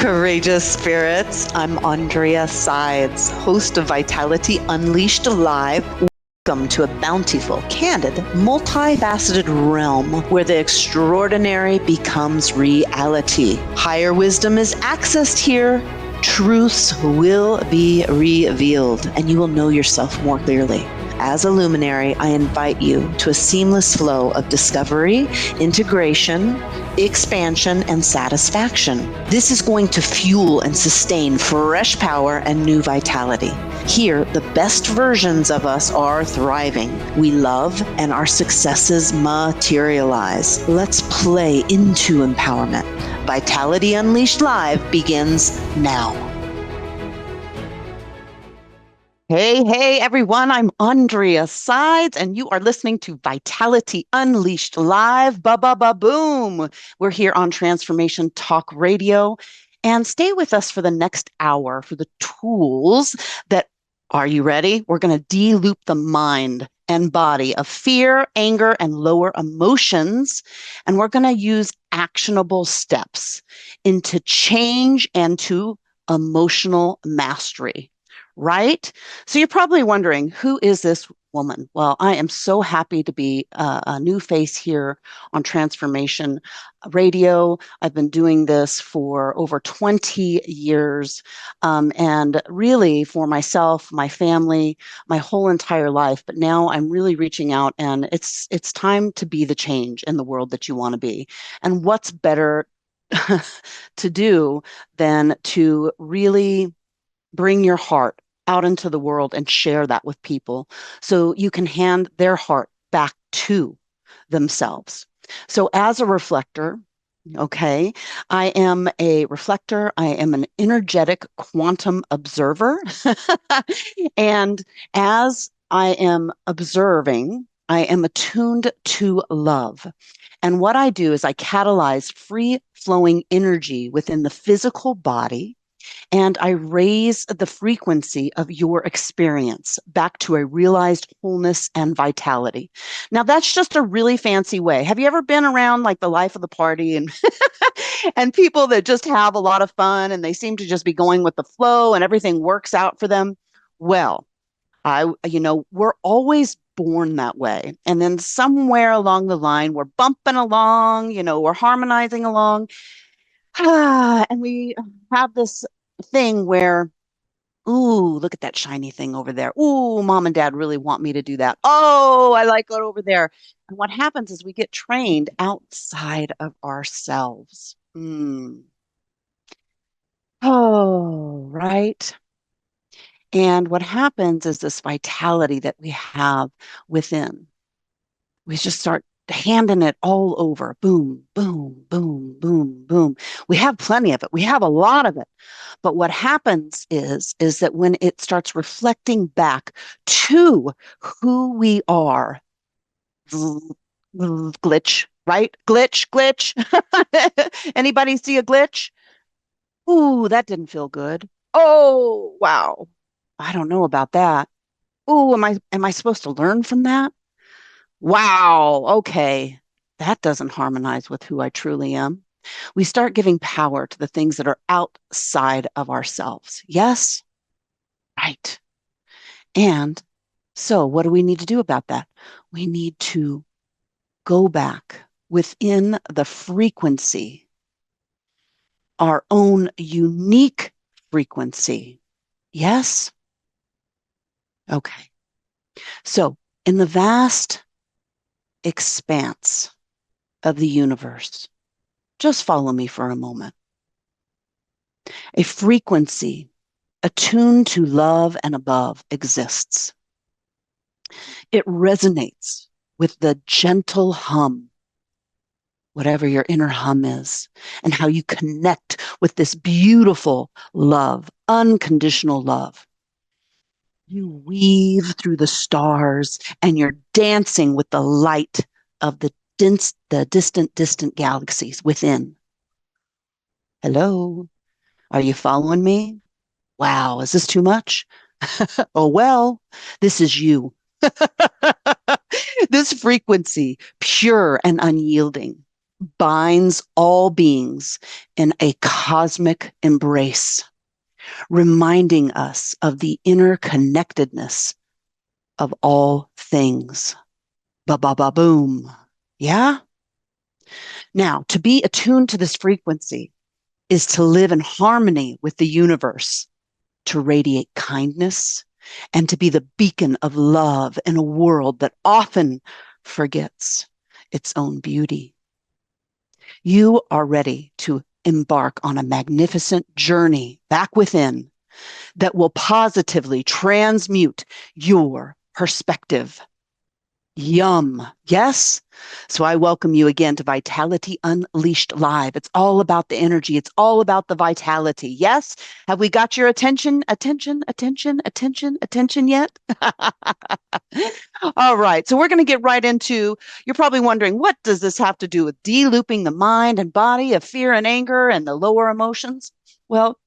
Courageous spirits. I'm Aundrea Sides, host of Vitality Unleashed Live. Welcome to a bountiful, candid, multifaceted realm where the extraordinary becomes reality. Higher wisdom is accessed here. Truths will be revealed, and you will know yourself more clearly. As a luminary, I invite you to a seamless flow of discovery, integration, expansion, and satisfaction. This is going to fuel and sustain fresh power and new vitality. Here, the best versions of us are thriving. We love, and our successes materialize. Let's play into empowerment. Vitality Unleashed Live begins now. Hey, everyone. I'm Aundrea Sides, and you are listening to Vitality Unleashed Live. Ba-ba-ba-boom. We're here on Transformation Talk Radio. And stay with us for the next hour for the tools that, are you ready? We're going to deloop the mind and body of fear, anger, and lower emotions. And we're going to use actionable steps into change and to emotional mastery. Right? So you're probably wondering, who is this woman? Well, I am so happy to be a new face here on Transformation Radio. I've been doing this for over 20 years, and really for myself, my family, my whole entire life. But now I'm really reaching out, and it's time to be the change in the world that you want to be. And what's better to do than to really bring your heart out into the world and share that with people so you can hand their heart back to themselves. So as a reflector, okay, I am a reflector. I am an energetic quantum observer. And as I am observing, I am attuned to love. And what I do is I catalyze free flowing energy within the physical body, and I raise the frequency of your experience back to a realized wholeness and vitality. Now, that's just a really fancy way. Have you ever been around like the life of the party and and people that just have a lot of fun and they seem to just be going with the flow and everything works out for them? Well, we're always born that way. And then somewhere along the line, we're bumping along, we're harmonizing along. And we have this thing where, ooh, look at that shiny thing over there. Ooh, mom and dad really want me to do that. Oh, I like it over there. And what happens is we get trained outside of ourselves. Oh, right. And what happens is this vitality that we have within, we just start handing it all over. Boom, boom, boom, boom, boom. We have plenty of it. We have a lot of it. But what happens is that when it starts reflecting back to who we are, glitch, right? Glitch. Anybody see a glitch? Ooh, that didn't feel good. Oh, wow. I don't know about that. Ooh, am I supposed to learn from that? Wow, okay. That doesn't harmonize with who I truly am. We start giving power to the things that are outside of ourselves. Yes? Right. And so what do we need to do about that? We need to go back within the frequency, our own unique frequency. Yes? Okay. So in the vast expanse of the universe, just follow me for a moment. A frequency attuned to love and above exists. It resonates with the gentle hum, whatever your inner hum is, and how you connect with this beautiful love, unconditional love. You weave through the stars and you're dancing with the light of the distant galaxies within. Hello, are you following me? Wow, is this too much? Oh, well, this is you. This frequency, pure and unyielding, binds all beings in a cosmic embrace, reminding us of the interconnectedness of all things. Ba ba ba boom. Yeah? Now, to be attuned to this frequency is to live in harmony with the universe, to radiate kindness, and to be the beacon of love in a world that often forgets its own beauty. You are ready to embark on a magnificent journey back within that will positively transmute your perspective. Yum. Yes. So I welcome you again to Vitality Unleashed Live. It's all about the energy. It's all about the vitality. Yes. Have we got your attention? Attention, attention, attention, attention yet? All right. So we're going to get right into, you're probably wondering, what does this have to do with de-looping the mind and body of fear and anger and the lower emotions? Well,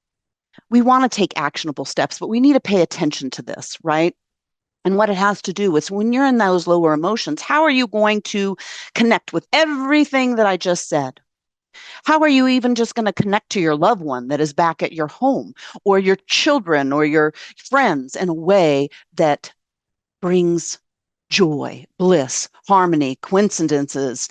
we want to take actionable steps, but we need to pay attention to this, right? And what it has to do with when you're in those lower emotions, how are you going to connect with everything that I just said? How are you even just going to connect to your loved one that is back at your home or your children or your friends in a way that brings joy, bliss, harmony, coincidences,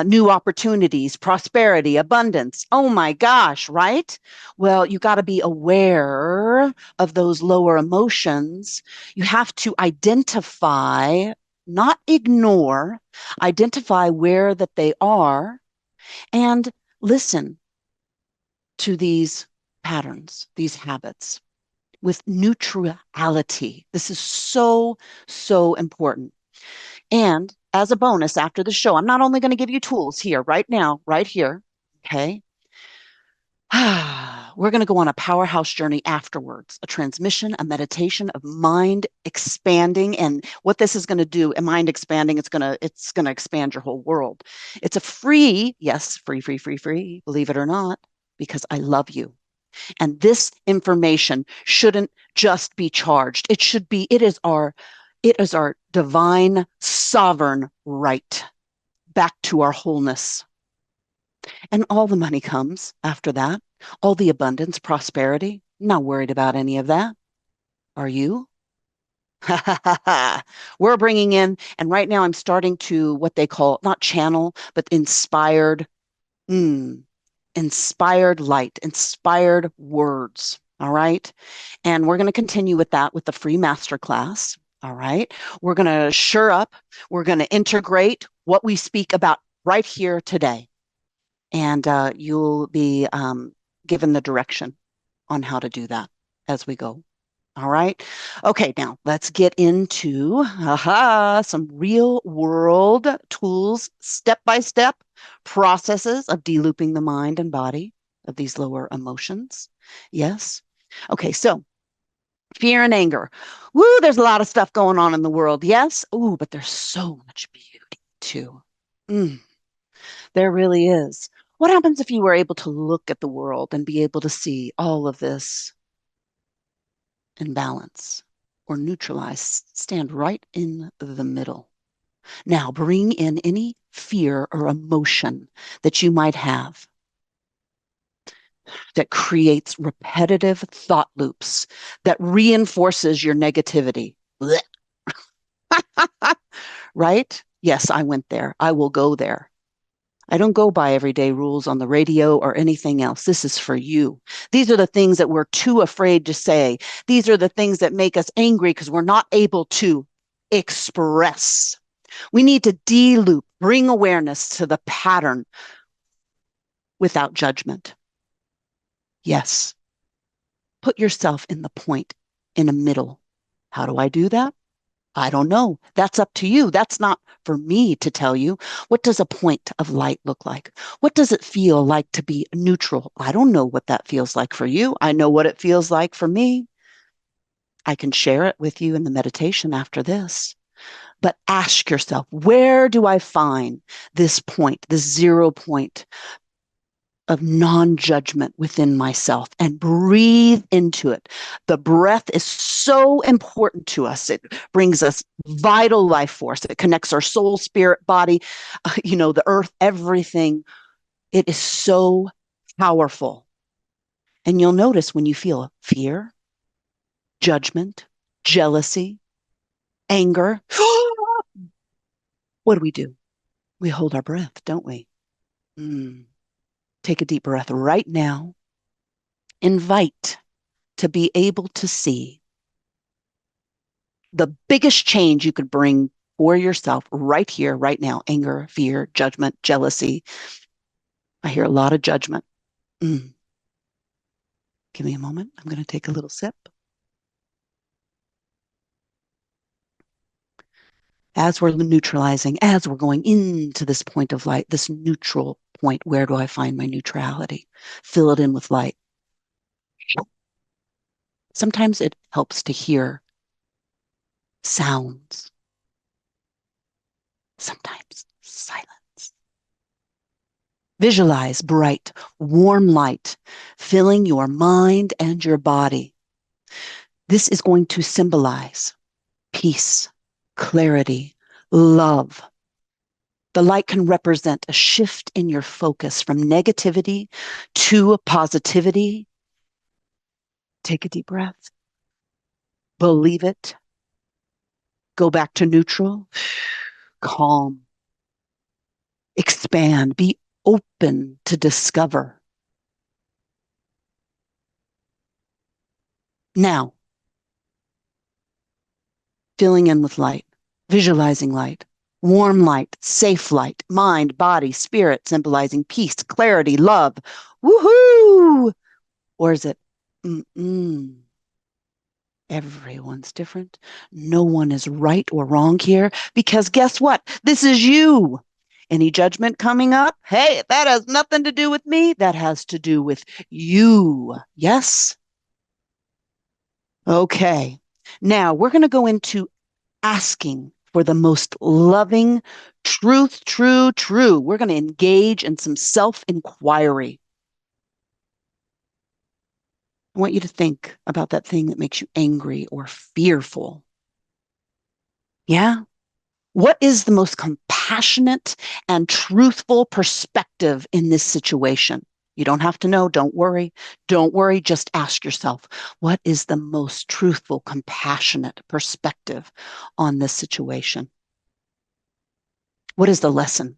new opportunities, prosperity, abundance? Oh my gosh, right? Well, you got to be aware of those lower emotions. You have to identify, not ignore, identify where that they are and listen to these patterns, these habits with neutrality. This is so, so important. And as a bonus after the show, I'm not only going to give you tools here, right now, right here. Okay. We're going to go on a powerhouse journey afterwards, a transmission, a meditation of mind expanding. And what this is going to do, a mind expanding, it's going to expand your whole world. It's a free, yes, free, free, free, free, believe it or not, because I love you. And this information shouldn't just be charged. It is our divine sovereign right back to our wholeness. And all the money comes after that. All the abundance, prosperity. Not worried about any of that. Are you? We're bringing in, and right now I'm starting to what they call not channel, but mm, inspired light, inspired words. All right. And we're going to continue with that with the free masterclass. All right. We're going to sure up. We're going to integrate what we speak about right here today. And you'll be given the direction on how to do that as we go. All right. Okay, now let's get into some real world tools, step by step processes of delooping the mind and body of these lower emotions. Yes. Okay, so fear and anger. Woo, there's a lot of stuff going on in the world. Yes. Ooh, but there's so much beauty too. Mm, there really is. What happens if you were able to look at the world and be able to see all of this and balance or neutralize, stand right in the middle? Now bring in any fear or emotion that you might have that creates repetitive thought loops that reinforces your negativity. Right? Yes, I went there. I will go there. I don't go by everyday rules on the radio or anything else. This is for you. These are the things that we're too afraid to say. These are the things that make us angry because we're not able to express. We need to de-loop, bring awareness to the pattern without judgment. Yes. Put yourself in the point in the middle. How do I do that? I don't know. That's up to you. That's not for me to tell you. What does a point of light look like? What does it feel like to be neutral? I don't know what that feels like for you. I know what it feels like for me. I can share it with you in the meditation after this. But ask yourself, where do I find this point, this 0 point? of non-judgment within myself and breathe into it. The breath is so important to us. It brings us vital life force. It connects our soul, spirit, body, the earth, everything. It is so powerful. And you'll notice when you feel fear, judgment, jealousy, anger, what do? We hold our breath, don't we? Mm. Take a deep breath right now. Invite to be able to see the biggest change you could bring for yourself right here, right now. Anger, fear, judgment, jealousy. I hear a lot of judgment. Mm. Give me a moment. I'm going to take a little sip. As we're neutralizing, as we're going into this point of light, this neutral point, where do I find my neutrality? Fill it in with light. Sometimes it helps to hear sounds, sometimes silence. Visualize bright, warm light filling your mind and your body. This is going to symbolize peace, clarity, love. The light can represent a shift in your focus from negativity to positivity. Take a deep breath. Believe it. Go back to neutral. Calm. Expand. Be open to discover. Now, filling in with light, visualizing light, warm light, safe light, mind, body, spirit, symbolizing peace, clarity, love. Woohoo! Or is it, everyone's different. No one is right or wrong here because guess what? This is you. Any judgment coming up? Hey, that has nothing to do with me. That has to do with you. Yes? Okay. Now we're going to go into asking for the most loving truth, true. We're going to engage in some self-inquiry. I want you to think about that thing that makes you angry or fearful. Yeah? What is the most compassionate and truthful perspective in this situation? You don't have to know. Don't worry. Don't worry. Just ask yourself, what is the most truthful, compassionate perspective on this situation? What is the lesson?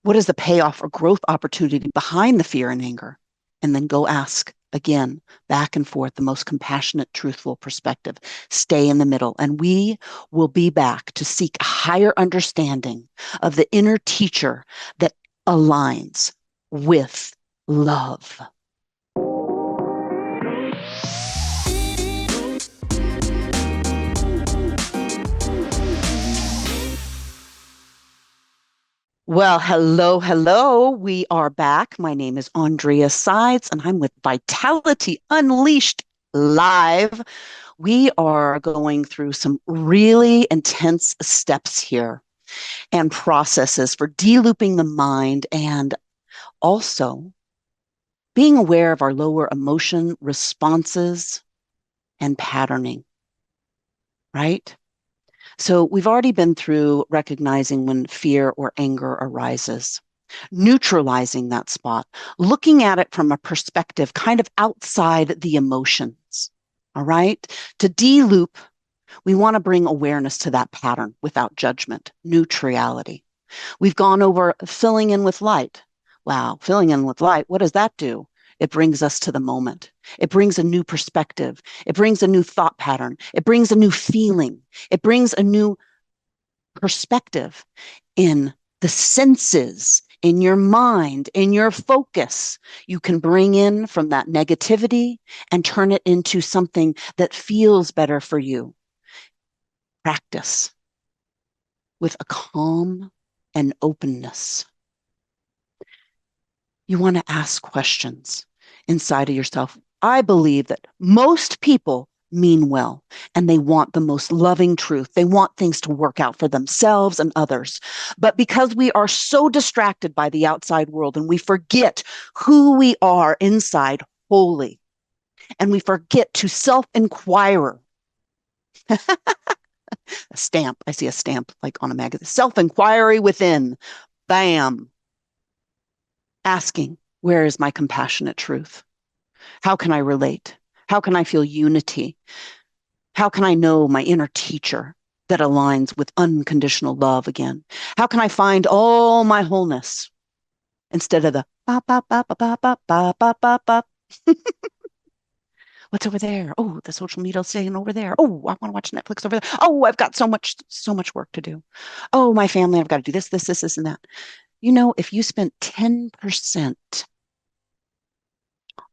What is the payoff or growth opportunity behind the fear and anger? And then go ask again, back and forth, the most compassionate, truthful perspective. Stay in the middle. And we will be back to seek a higher understanding of the inner teacher that aligns with love. Well, hello. We are back. My name is Aundrea Sides, and I'm with Vitality Unleashed Live. We are going through some really intense steps here and processes for delooping the mind and also being aware of our lower emotion responses and patterning, right? So we've already been through recognizing when fear or anger arises, neutralizing that spot, looking at it from a perspective kind of outside the emotions. All right. To deloop, we want to bring awareness to that pattern without judgment, neutrality. We've gone over filling in with light. Wow, filling in with light, what does that do? It brings us to the moment. It brings a new perspective. It brings a new thought pattern. It brings a new feeling. It brings a new perspective in the senses, in your mind, in your focus. You can bring in from that negativity and turn it into something that feels better for you. Practice with a calm and openness. You want to ask questions inside of yourself. I believe that most people mean well, and they want the most loving truth. They want things to work out for themselves and others. But because we are so distracted by the outside world and we forget who we are inside wholly, and we forget to self-inquire, a stamp, I see a stamp like on a magazine, self-inquiry within, bam, asking, where is my compassionate truth? How can I relate? How can I feel unity? How can I know my inner teacher that aligns with unconditional love again? How can I find all my wholeness instead of the ba ba ba ba ba ba ba ba ba ba? What's over there? Oh, the social media saying over there. Oh, I want to watch Netflix over there. Oh, I've got so much work to do. Oh, my family, I've got to do this, and that. You know, if you spent 10%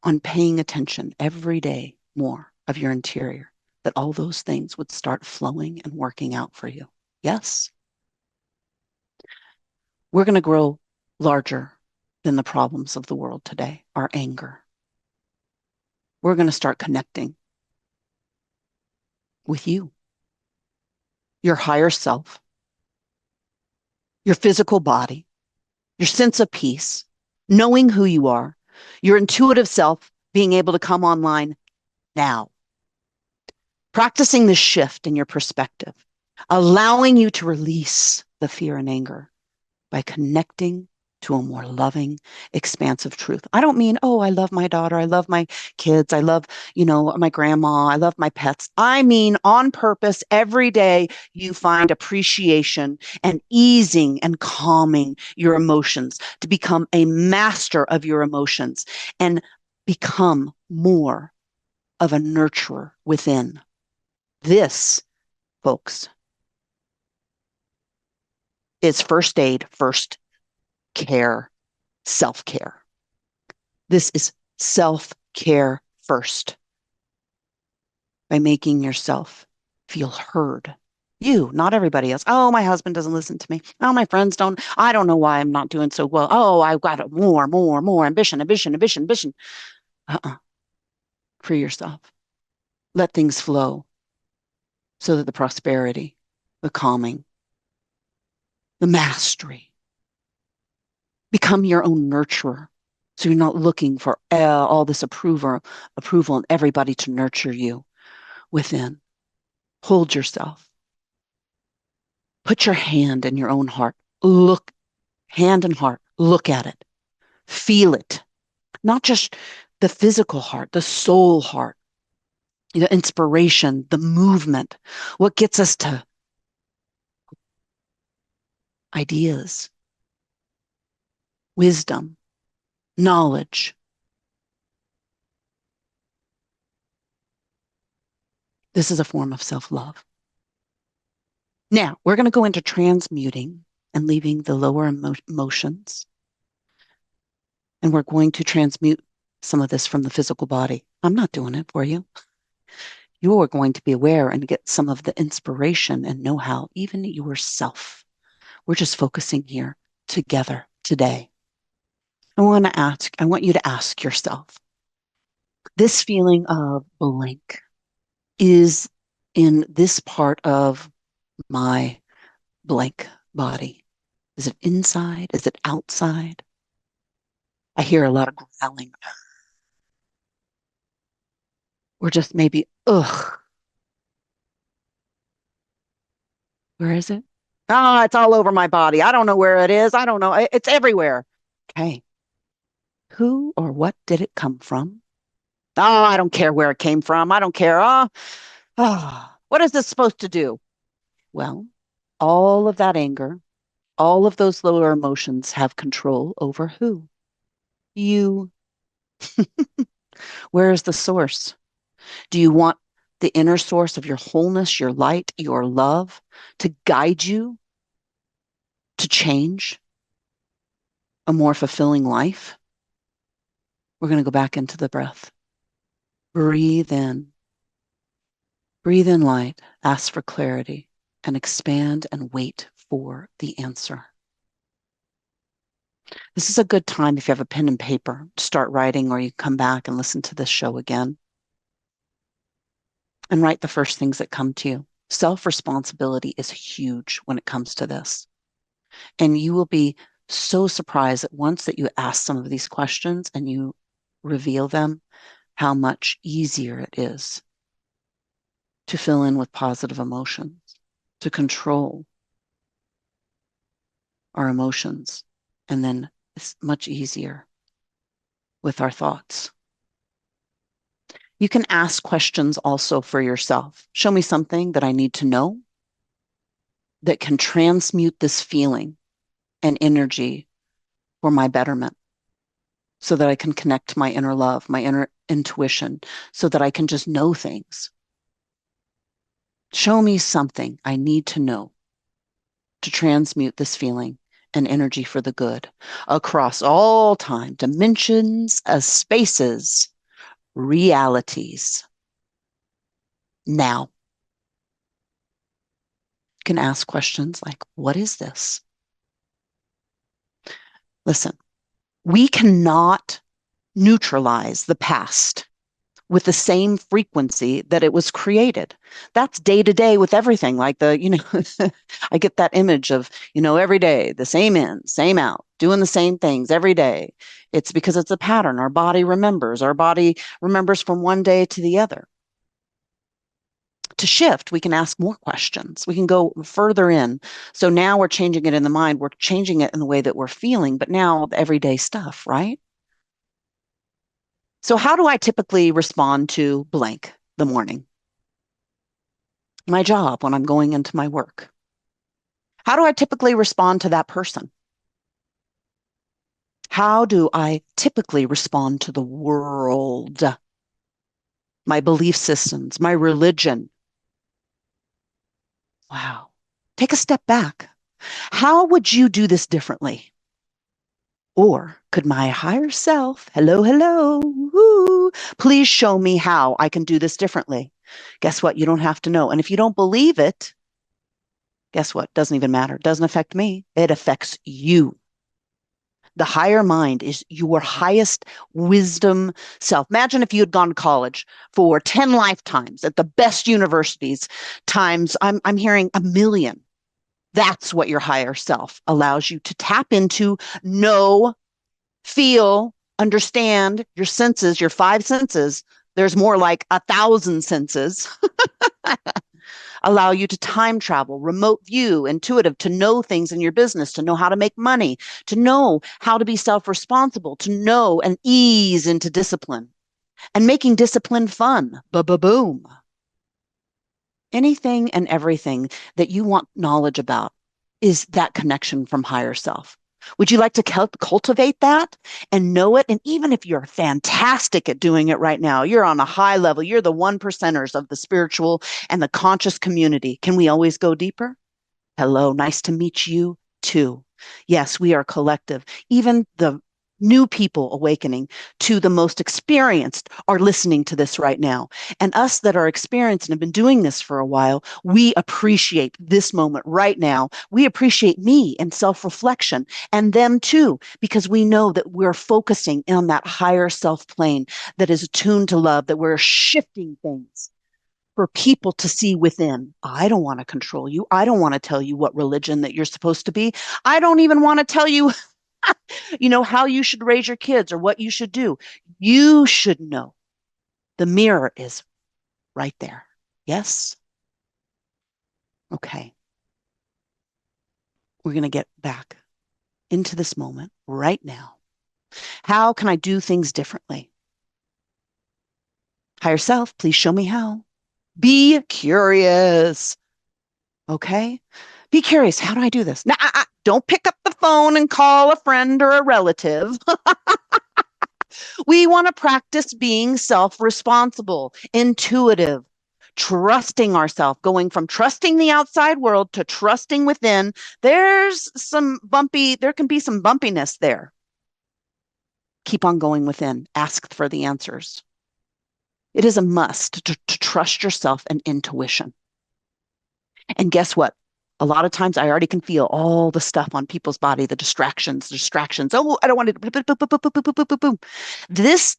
on paying attention every day more of your interior, that all those things would start flowing and working out for you. Yes, we're going to grow larger than the problems of the world today, our anger. We're going to start connecting with you, your higher self, your physical body, your sense of peace, knowing who you are, your intuitive self being able to come online now, practicing this shift in your perspective, allowing you to release the fear and anger by connecting to a more loving, expansive truth. I don't mean, oh, I love my daughter. I love my kids. I love, my grandma. I love my pets. I mean, on purpose, every day you find appreciation and easing and calming your emotions to become a master of your emotions and become more of a nurturer within. This, folks, is first aid, first care, self care. This is self care first by making yourself feel heard. You, not everybody else. Oh, my husband doesn't listen to me. Oh, my friends don't. I don't know why I'm not doing so well. Oh, I've got more ambition. Uh-uh. Free yourself. Let things flow so that the prosperity, the calming, the mastery, become your own nurturer. So you're not looking for all this approval and everybody to nurture you within. Hold yourself. Put your hand in your own heart. Look, hand and heart. Look at it. Feel it. Not just the physical heart, the soul heart, the inspiration, the movement. What gets us to ideas, wisdom, knowledge. This is a form of self-love. Now, we're going to go into transmuting and leaving the lower emotions. And we're going to transmute some of this from the physical body. I'm not doing it for you. You are going to be aware and get some of the inspiration and know-how, even yourself. We're just focusing here together today. I want you to ask yourself, this feeling of blank is in this part of my blank body. Is it inside? Is it outside? I hear a lot of growling. Or just maybe, ugh, where is it? Ah, oh, it's all over my body. I don't know where it is. I don't know. It's everywhere. Okay. Who or what did it come from? Oh, I don't care where it came from. I don't care. What is this supposed to do? Well, all of that anger, all of those lower emotions have control over who? You. Where is the source? Do you want the inner source of your wholeness, your light, your love to guide you to change a more fulfilling life? We're going to go back into the breath. Breathe in. Breathe in light, ask for clarity, and expand and wait for the answer. This is a good time if you have a pen and paper to start writing, or you come back and listen to this show again. and write the first things that come to you. Self-responsibility is huge when it comes to this. And you will be so surprised at once that you ask some of these questions and you reveal them, how much easier it is to fill in with positive emotions, to control our emotions. And then it's much easier with our thoughts. You can ask questions also for yourself. Show me something that I need to know that can transmute this feeling and energy for my betterment so that I can connect to my inner love, my inner intuition, so that I can just know things. Show me something I need to know to transmute this feeling and energy for the good across all time, dimensions, spaces, realities. Now, you can ask questions like, what is this? Listen, we cannot neutralize the past with the same frequency that it was created. That's day to day with everything. Like I get that image of, every day, the same in, same out, doing the same things every day. It's because it's a pattern. Our body remembers from one day to the other. To shift, we can ask more questions. We can go further in. So now we're changing it in the mind. We're changing it in the way that we're feeling, but now the everyday stuff, right? So how do I typically respond to blank the morning? My job when I'm going into my work. How do I typically respond to that person? How do I typically respond to the world? My belief systems, my religion. Wow. Take a step back. How would you do this differently? Or could my higher self, hello, woo, please show me how I can do this differently? Guess what? You don't have to know. And if you don't believe it, guess what? Doesn't even matter. It doesn't affect me. It affects you. The higher mind is your highest wisdom self. Imagine if you had gone to college for 10 lifetimes at the best universities, times I'm hearing 1,000,000. That's what your higher self allows you to tap into, know, feel, understand your senses, your five senses. There's more like 1,000 senses. Allow you to time travel, remote view, intuitive, to know things in your business, to know how to make money, to know how to be self-responsible, to know and ease into discipline and making discipline fun. Ba-ba-boom. Anything and everything that you want knowledge about is that connection from higher self. Would you like to cultivate that and know it? And even if you're fantastic at doing it right now, you're on a high level, you're the one percenters of the spiritual and the conscious community. Can we always go deeper? Hello, nice to meet you too. Yes, we are collective. Even the new people awakening to the most experienced are listening to this right now. And us that are experienced and have been doing this for a while, we appreciate this moment right now. We appreciate me and self-reflection and them too, because we know that we're focusing on that higher self plane that is attuned to love, that we're shifting things for people to see within. I don't want to control you. I don't want to tell you what religion that you're supposed to be. I don't even want to tell you, how you should raise your kids or what you should do. You should know. The mirror is right there. Yes? Okay. We're going to get back into this moment right now. How can I do things differently? Higher self, please show me how. Be curious. Okay? Be curious. How do I do this? Now, don't pick up the phone and call a friend or a relative. We want to practice being self-responsible, intuitive, trusting ourselves, going from trusting the outside world to trusting within. There can be some bumpiness there. Keep on going within. Ask for the answers. It is a must to trust yourself and intuition. And guess what? A lot of times I already can feel all the stuff on people's body, the distractions. Oh, I don't want to. Boom, boom, boom, boom, boom, boom, boom, boom. This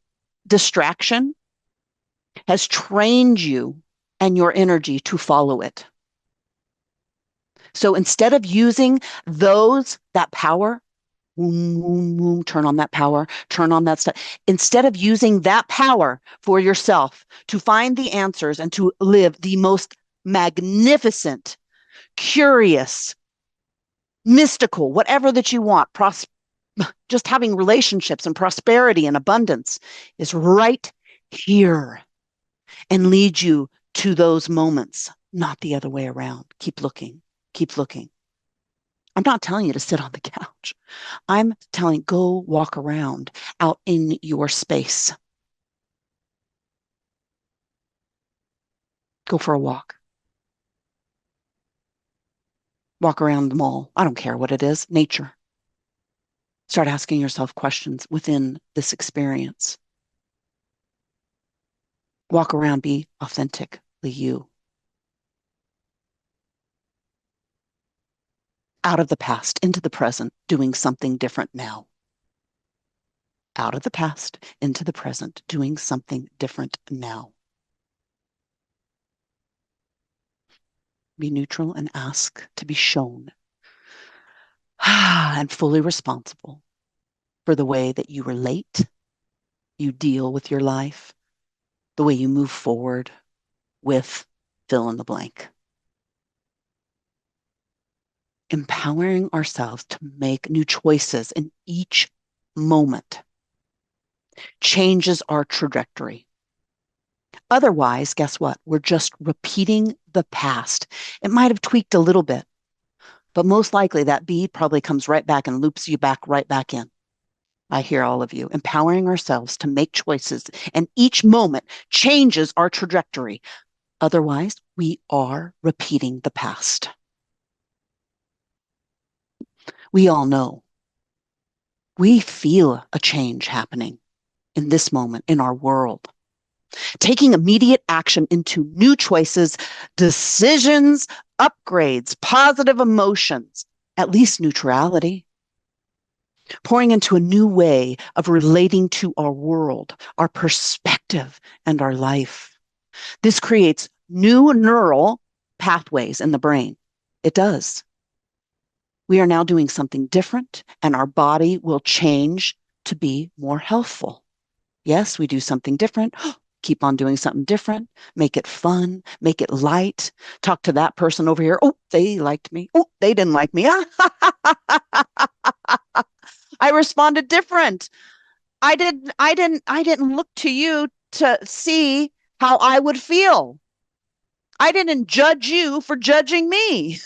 distraction has trained you and your energy to follow it. So instead of using that power, boom, boom, boom, turn on that power, turn on that stuff. Instead of using that power for yourself to find the answers and to live the most magnificent, curious, mystical, whatever that you want, just having relationships and prosperity and abundance is right here and lead you to those moments, not the other way around. Keep looking, keep looking. I'm not telling you to sit on the couch. I'm telling go walk around out in your space. Go for a walk. Walk around the mall. I don't care what it is, nature. Start asking yourself questions within this experience. Walk around, be authentically you. Out of the past, into the present, doing something different now. Out of the past, into the present, doing something different now. Be neutral and ask to be shown and fully responsible for the way that you relate, you deal with your life, the way you move forward with fill in the blank. Empowering ourselves to make new choices in each moment changes our trajectory. Otherwise, guess what? We're just repeating the past. It might have tweaked a little bit, but most likely that bead probably comes right back and loops you back right back in. I hear all of you. Empowering ourselves to make choices, and each moment changes our trajectory. Otherwise, we are repeating the past. We all know. We feel a change happening in this moment in our world. Taking immediate action into new choices, decisions, upgrades, positive emotions, at least neutrality. Pouring into a new way of relating to our world, our perspective, and our life. This creates new neural pathways in the brain. It does. We are now doing something different, and our body will change to be more healthful. Yes, we do something different. Keep on doing something different. Make it fun. Make it light. Talk to that person over here. Oh, they liked me. Oh, they didn't like me. I responded different. I didn't look to you to see how I would feel. I didn't judge you for judging me.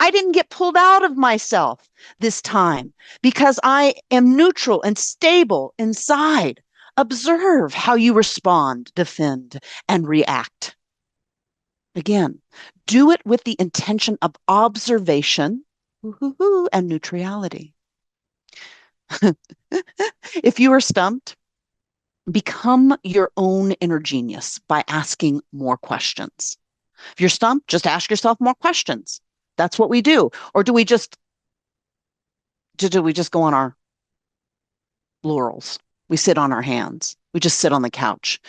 I didn't get pulled out of myself this time because I am neutral and stable inside. Observe how you respond, defend, and react. Again, do it with the intention of observation and neutrality. If you are stumped, become your your inner genius by asking more questions. If you're stumped, just ask yourself more questions. That's what we do. Or do we just go on our laurels? We sit on our hands. We just sit on the couch.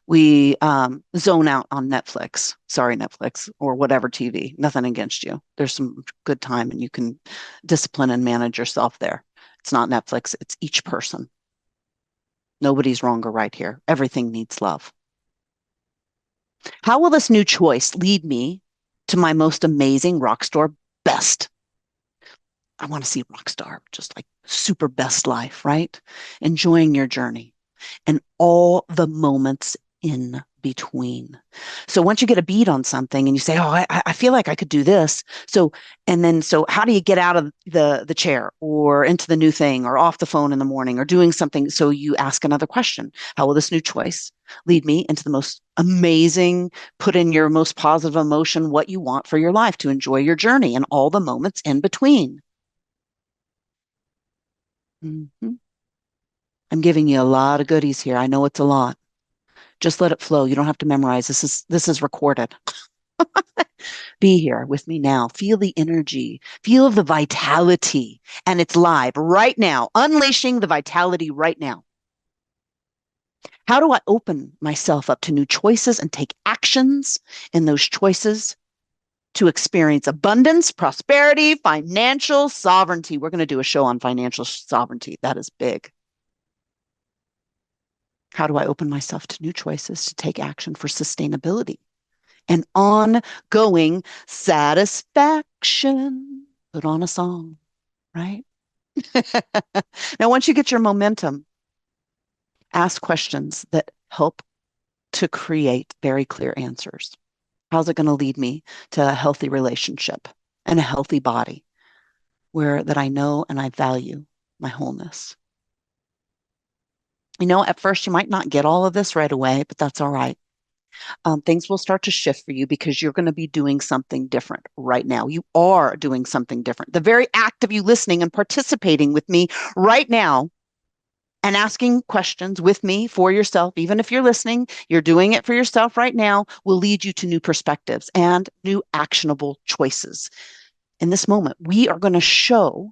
We zone out on Netflix. Sorry, Netflix or whatever TV. Nothing against you. There's some good time and you can discipline and manage yourself there. It's not Netflix. It's each person. Nobody's wrong or right here. Everything needs love. How will this new choice lead me to my most amazing rock star best? I want to see rock star, just like super best life, right? Enjoying your journey and all the moments in between. So once you get a beat on something and you say, "Oh, I feel like I could do this," so how do you get out of the chair or into the new thing or off the phone in the morning or doing something? So you ask another question: how will this new choice lead me into the most amazing? Put in your most positive emotion, what you want for your life to enjoy your journey and all the moments in between. Mhm. I'm giving you a lot of goodies here. I know it's a lot. Just let it flow. You don't have to memorize. This is recorded. Be here with me now. Feel the energy. Feel the vitality. And it's live right now. Unleashing the vitality right now. How do I open myself up to new choices and take actions in those choices to experience abundance, prosperity, financial sovereignty? We're going to do a show on financial sovereignty. That is big. How do I open myself to new choices to take action for sustainability and ongoing satisfaction? Put on a song, right? Now, once you get your momentum, ask questions that help to create very clear answers. How's it going to lead me to a healthy relationship and a healthy body where that I know and I value my wholeness? At first you might not get all of this right away, but that's all right. Things will start to shift for you because you're going to be doing something different right now. You are doing something different. The very act of you listening and participating with me right now and asking questions with me for yourself, even if you're listening, you're doing it for yourself right now, will lead you to new perspectives and new actionable choices. In this moment, we are going to show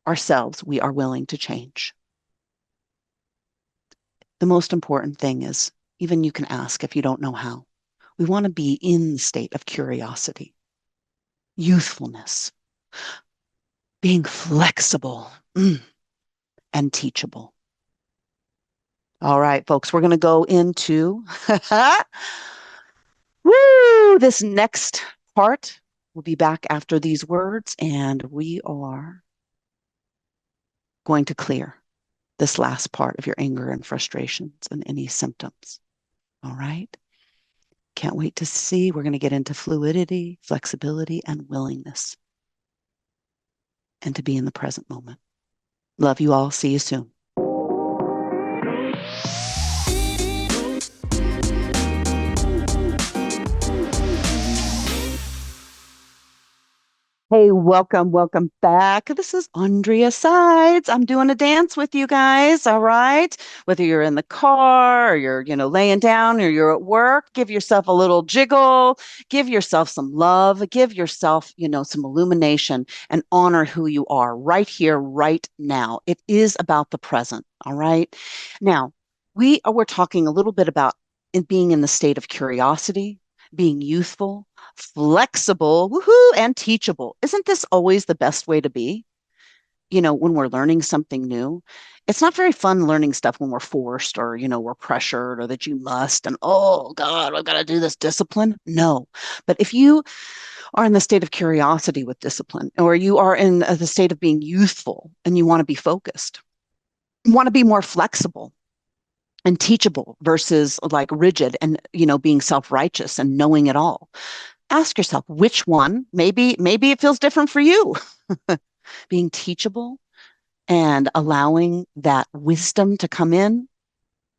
ourselves we are willing to change. The most important thing is, even you can ask if you don't know how. We want to be in the state of curiosity, youthfulness, being flexible, and teachable. All right, folks, we're going to go into woo, this next part. We'll be back after these words, and we are going to clear this last part of your anger and frustrations and any symptoms. All right. Can't wait to see. We're going to get into fluidity, flexibility, and willingness, and to be in the present moment. Love you all. See you soon. Hey, welcome back. This is Aundrea Sides. I'm doing a dance with you guys, all right? Whether you're in the car or you're, laying down or you're at work, give yourself a little jiggle, give yourself some love, give yourself, some illumination and honor who you are right here, right now. It is about the present, all right? Now, we're talking a little bit about being in the state of curiosity, being youthful, flexible, woohoo, and teachable. Isn't this always the best way to be? When we're learning something new, it's not very fun learning stuff when we're forced or, we're pressured or that you must, and oh God, I've got to do this discipline. No. But if you are in the state of curiosity with discipline, or you are in the state of being youthful and you want to be focused, you want to be more flexible and teachable versus like rigid and, being self-righteous and knowing it all. Ask yourself which one. Maybe it feels different for you. Being teachable and allowing that wisdom to come in,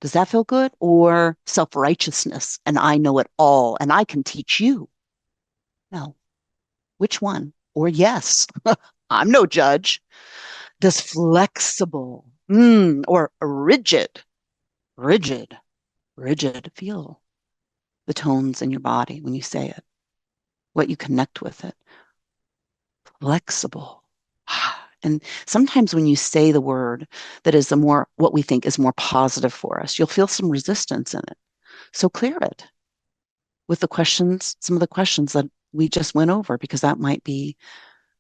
does that feel good? Or self-righteousness and I know it all and I can teach you? No. Which one? Or yes, I'm no judge. Does flexible or rigid feel the tones in your body when you say it, what you connect with it? Flexible. And sometimes when you say the word that is what we think is more positive for us, you'll feel some resistance in it. So clear it with some of the questions that we just went over, because that might be,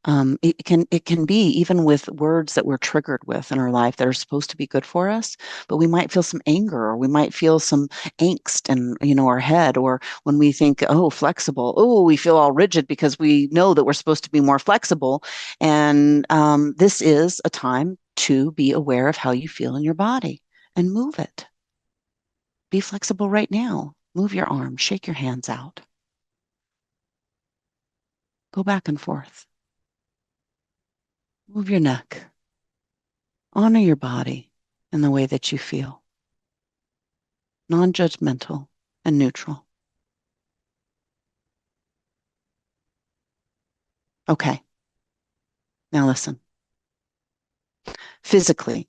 it can be even with words that we're triggered with in our life that are supposed to be good for us, but we might feel some anger or we might feel some angst in, our head, or when we think, oh, flexible, oh, we feel all rigid because we know that we're supposed to be more flexible. And this is a time to be aware of how you feel in your body and move it. Be flexible right now. Move your arms, shake your hands out. Go back and forth. Move your neck. Honor your body in the way that you feel. Non-judgmental and neutral. Okay. Now listen. Physically,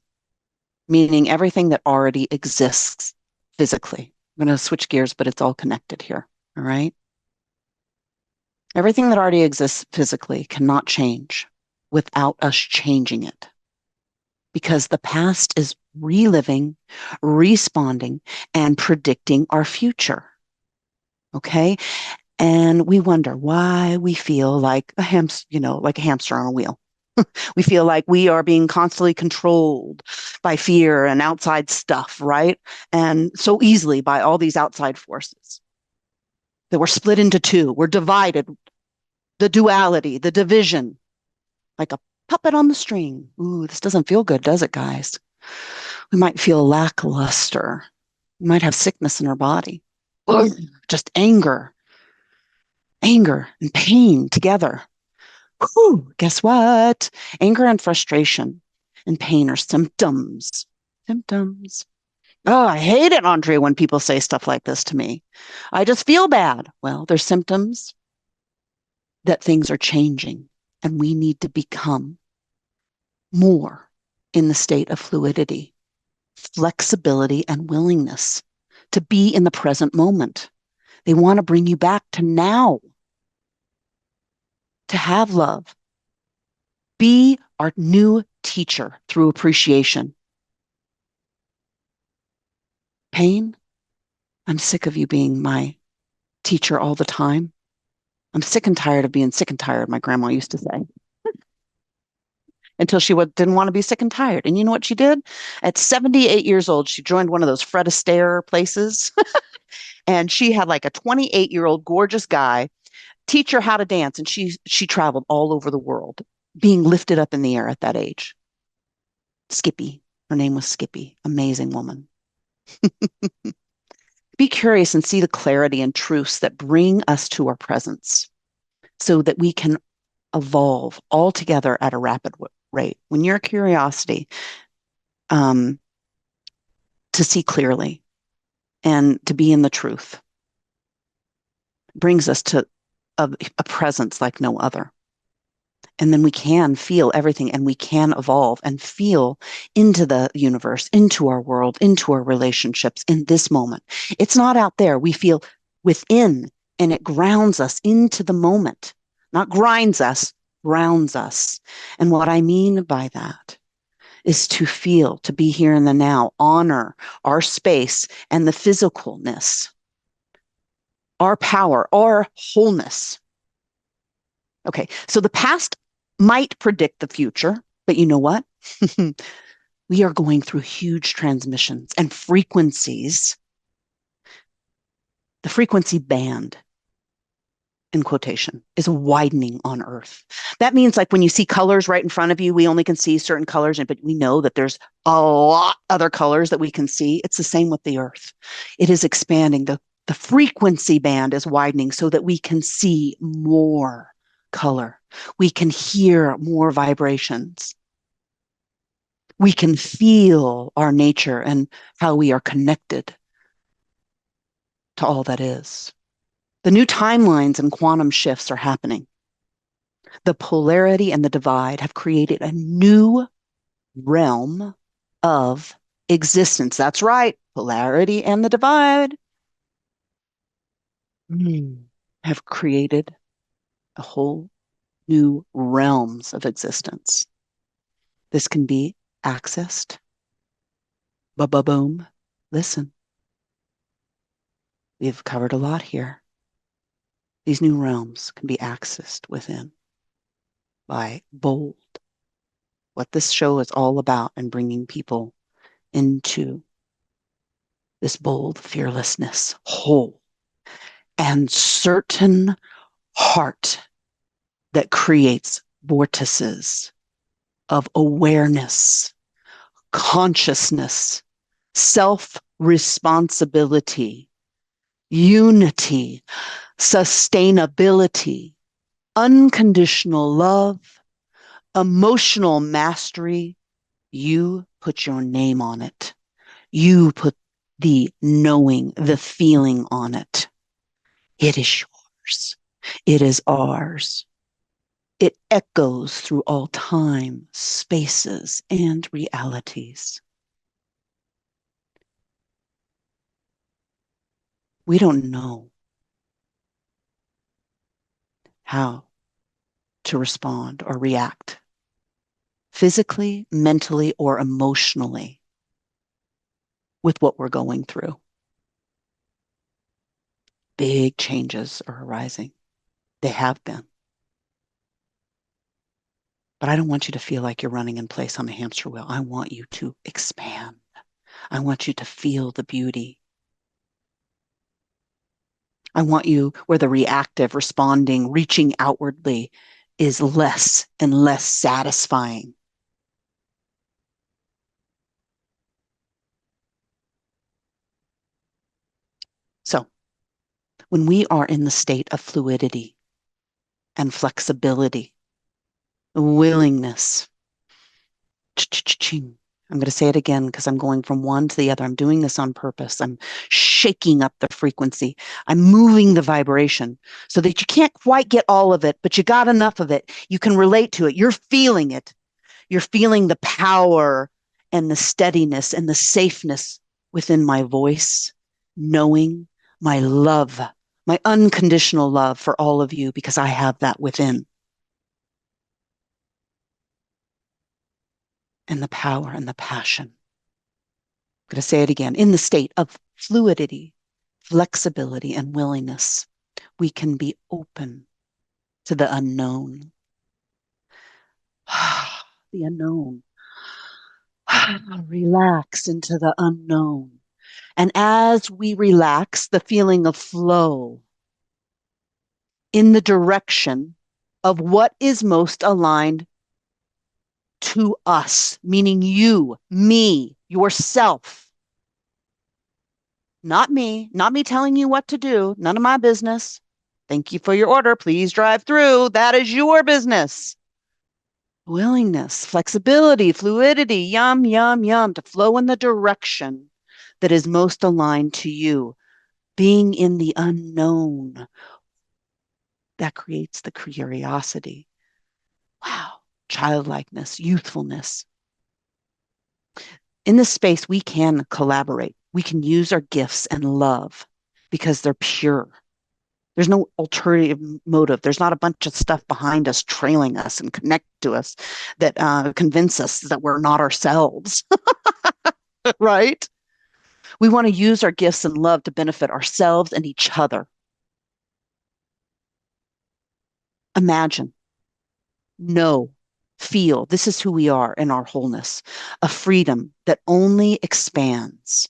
meaning everything that already exists physically. I'm going to switch gears, but it's all connected here. All right. Everything that already exists physically cannot change without us changing it. because the past is reliving, responding, and predicting our future. Okay. And we wonder why we feel like like a hamster on a wheel. We feel like we are being constantly controlled by fear and outside stuff, right? And so easily by all these outside forces that we're split into two. We're divided, the duality, the division, like a puppet on the string. Ooh, this doesn't feel good, does it, guys? We might feel lackluster. We might have sickness in our body. Ugh, just anger and pain together. Whew, guess what? Anger and frustration and pain are symptoms. Symptoms. Oh, I hate it, Andrea, when people say stuff like this to me. I just feel bad. Well, they're symptoms that things are changing and we need to become more in the state of fluidity, flexibility, and willingness to be in the present moment. They want to bring you back to now, to have love. Be our new teacher through appreciation. Pain, I'm sick of you being my teacher all the time. I'm sick and tired of being sick and tired, my grandma used to say, until she didn't want to be sick and tired. And you know what she did? At 78 years old, she joined one of those Fred Astaire places. And she had like a 28-year-old gorgeous guy teach her how to dance. And she traveled all over the world, being lifted up in the air at that age. Skippy. Her name was Skippy. Amazing woman. Be curious and see the clarity and truths that bring us to our presence so that we can evolve all together at a rapid rate. When your curiosity, um, to see clearly and to be in the truth brings us to a presence like no other. And then we can feel everything and we can evolve and feel into the universe, into our world, into our relationships in this moment. It's not out there. We feel within and it grounds us into the moment, not grinds us, grounds us. And what I mean by that is to feel, to be here in the now, honor our space and the physicalness, our power, our wholeness. Okay, so the past might predict the future, but you know what? We are going through huge transmissions and frequencies. The frequency band, in quotation, is widening on Earth. That means like when you see colors right in front of you, we only can see certain colors, but we know that there's a lot other colors that we can see. It's the same with the Earth. It is expanding. The frequency band is widening so that we can see more color. We can hear more vibrations. We can feel our nature and how we are connected to all that is. The new timelines and quantum shifts are happening. The polarity and the divide have created a new realm of existence. That's right, polarity and the divide have created a whole new realms of existence. This can be accessed. Ba-ba-boom. Listen, we've covered a lot here. These new realms can be accessed within by bold, what this show is all about, and bringing people into this bold fearlessness, whole, and certain heart that creates vortices of awareness, consciousness, self responsibility, unity, sustainability, unconditional love, emotional mastery. You put your name on it. You put the knowing, the feeling on it. It is yours. It is ours. It echoes through all time, spaces, and realities. We don't know how to respond or react physically, mentally, or emotionally with what we're going through. Big changes are arising. They have been. But I don't want you to feel like you're running in place on a hamster wheel. I want you to expand. I want you to feel the beauty. I want you where the reactive, responding, reaching outwardly is less and less satisfying. So when we are in the state of fluidity and flexibility, willingness, I'm going to say it again because I'm going from one to the other. I'm doing this on purpose. I'm shaking up the frequency. I'm moving the vibration so that you can't quite get all of it, but you got enough of it. You can relate to it. You're feeling it. You're feeling the power and the steadiness and the safeness within my voice, knowing my love, my unconditional love for all of you because I have that within. And the power and the passion. I'm going to say it again. In the state of fluidity, flexibility, and willingness, we can be open to the unknown. The unknown. Relax into the unknown. And as we relax, the feeling of flow in the direction of what is most aligned to us, meaning you, me, yourself. Not me telling you what to do. None of my business. Thank you for your order. Please drive through. That is your business. Willingness, flexibility, fluidity, yum, yum, yum, to flow in the direction that is most aligned to you. Being in the unknown, that creates the curiosity. Wow. Childlikeness, youthfulness. In this space, we can collaborate. We can use our gifts and love because they're pure. There's no alternative motive. There's not a bunch of stuff behind us, trailing us and connect to us that convince us that we're not ourselves, right? We want to use our gifts and love to benefit ourselves and each other. Imagine, know, feel. This is who we are in our wholeness, a freedom that only expands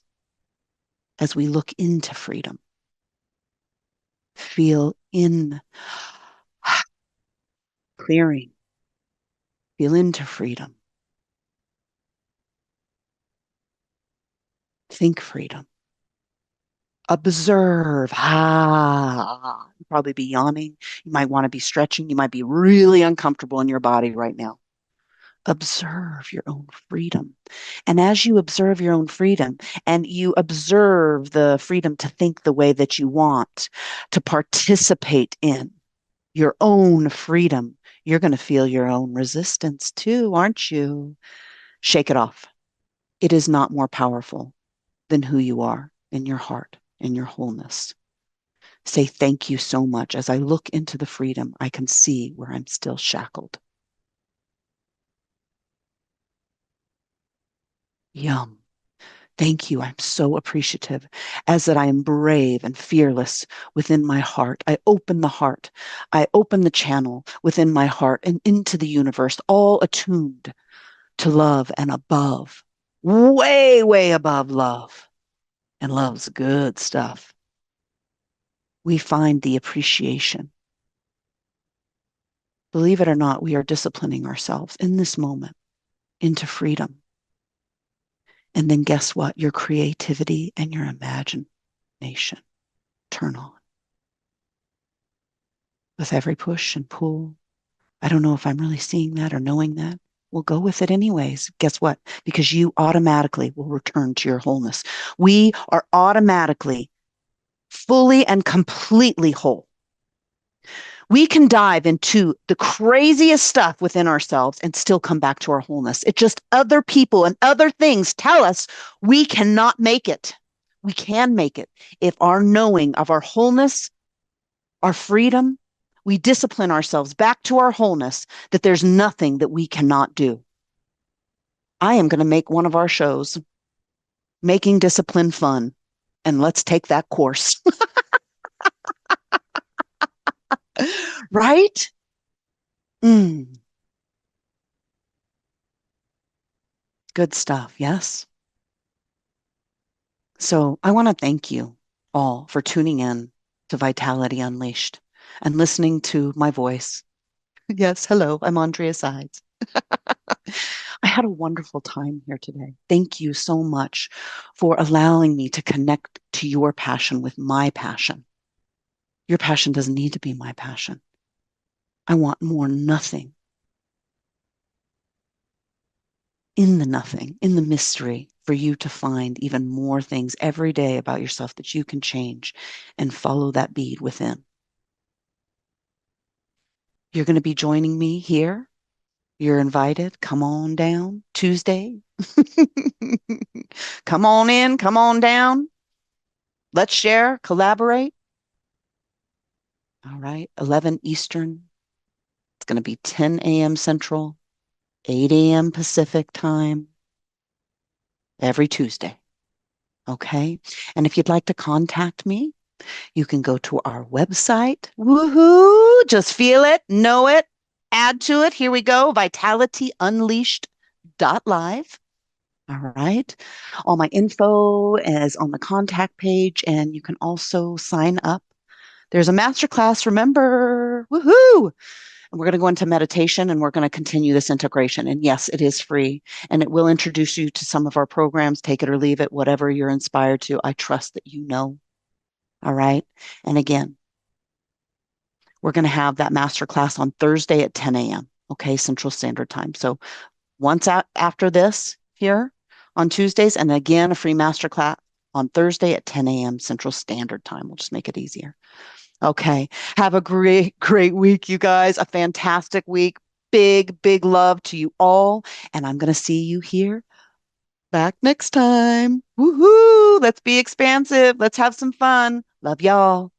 as we look into freedom. Feel in clearing, feel into freedom, think freedom, observe. You'll probably be yawning. You might want to be stretching. You might be really uncomfortable in your body right now. Observe your own freedom. And as you observe your own freedom and you observe the freedom to think the way that you want, to participate in your own freedom, you're going to feel your own resistance too, aren't you? Shake it off. It is not more powerful than who you are in your heart, in your wholeness. Say thank you so much. As I look into the freedom, I can see where I'm still shackled. Yum. Thank you. I'm so appreciative as that I am brave and fearless within my heart. I open the heart. I open the channel within my heart and into the universe, all attuned to love and above, way, way above love. And love's good stuff. We find the appreciation. Believe it or not, we are disciplining ourselves in this moment into freedom. And then guess what? Your creativity and your imagination turn on. With every push and pull, I don't know if I'm really seeing that or knowing that. We'll go with it anyways. Guess what? Because you automatically will return to your wholeness. We are automatically fully and completely whole. We can dive into the craziest stuff within ourselves and still come back to our wholeness. It's just other people and other things tell us we cannot make it. We can make it if our knowing of our wholeness, our freedom, we discipline ourselves back to our wholeness, that there's nothing that we cannot do. I am going to make one of our shows, Making Discipline Fun. And let's take that course. Right? Mm, good stuff. Yes. So I want to thank you all for tuning in to Vitality Unleashed and listening to my voice. Yes. Hello. I'm Aundrea Sides. I had a wonderful time here today. Thank you so much for allowing me to connect to your passion with my passion. Your passion doesn't need to be my passion. I want more nothing in the nothing, in the mystery, for you to find even more things every day about yourself that you can change and follow that bead within. You're going to be joining me here. You're invited. Come on down Tuesday. Come on in, come on down. Let's share, collaborate. All right, 11 Eastern. It's going to be 10 a.m. Central, 8 a.m. Pacific time every Tuesday. Okay. And if you'd like to contact me, you can go to our website. Woohoo! Just feel it, know it, add to it. Here we go. vitalityunleashed.live. All right. All my info is on the contact page, and you can also sign up. There's a masterclass, remember. Woohoo! And we're going to go into meditation and we're going to continue this integration. And yes, it is free and it will introduce you to some of our programs. Take it or leave it, whatever you're inspired to. I trust that you know. All right. And again, we're going to have that masterclass on Thursday at 10 a.m. Okay, Central Standard Time. So once after this here on Tuesdays, and again, a free masterclass on Thursday at 10 a.m. Central Standard Time. We'll just make it easier. Okay. Have a great, great week, you guys. A fantastic week. Big, big love to you all. And I'm going to see you here back next time. Woohoo! Let's be expansive. Let's have some fun. Love y'all.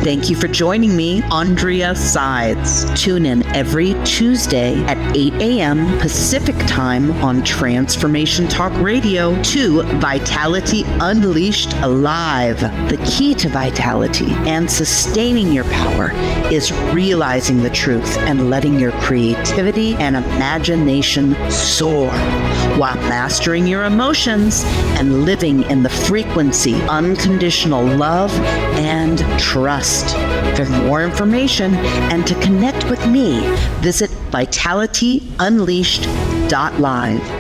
Thank you for joining me, Aundrea Sides. Tune in every Tuesday at 8 a.m. Pacific Time on Transformation Talk Radio to Vitality Unleashed Live. The key to vitality and sustaining your power is realizing the truth and letting your creativity and imagination soar while mastering your emotions and living in the frequency unconditional love and trust. For more information and to connect with me, visit vitalityunleashed.live.